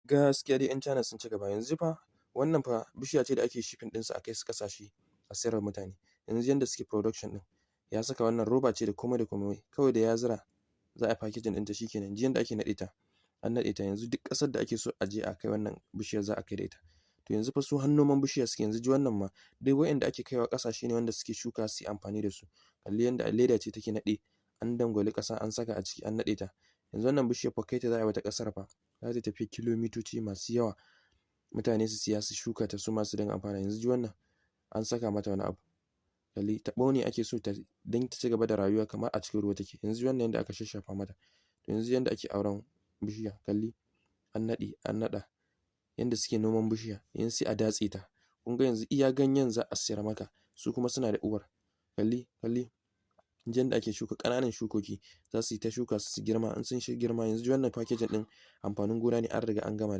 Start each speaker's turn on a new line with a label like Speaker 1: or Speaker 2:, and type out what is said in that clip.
Speaker 1: Gaskiya dai 'yan China sun ci gaba. Yanzu fa wannan fa bishiya ce da ake shipping ɗinsa a kai su ƙasashe a sayarwa mutane. Yanzu yanda suke production ɗin, ya saka wannan roba ce da komai da komai. Kawai da ya zira za a yi packaging ɗinta shi kenan. Ji yanda ake naɗe ta, an naɗe ta. Yanzu duk ƙasar da ake so a je a kai wannan bishiyar za a kai da ita. To yanzu fa su har noman bishiya suke. Yanzu ji wannan ma duk wa'inda ake kaiwa ƙasashe ne wanda suke shuka su yi amfani da su. Kalli yanda leda ce take naɗe, an dangwali ƙasa an saka a ciki an naɗe ta. Yanzu wannan bishiyar fa kai ta za a yi wata ƙasar fa. Za ta tafi kilomitoci masu yawa. Mutane su siya su shuka ta su ma su dinga amfana. Yanzu ji wannan an saka mata wani abu. Kalli taɓo ne ake so ta don ta ci gaba da rayuwa kamar a cikin ruwa take. Yanzu wannan yanda aka shashshafa mata. Yanzu yanda ake auren bishiya kalli an naɗe an naɗa. Yanda suke noman bishiya yanzu sai a datse ta. Kun ga yanzu iya ganyen za a siyar maka, su kuma suna da uwar. Kalli ji yanda ake shuka ƙananan shukoki za su yi ta shuka su girma. In sun girma yanzu ji wannan packaging ɗin amfanin gona ne an riga an gama.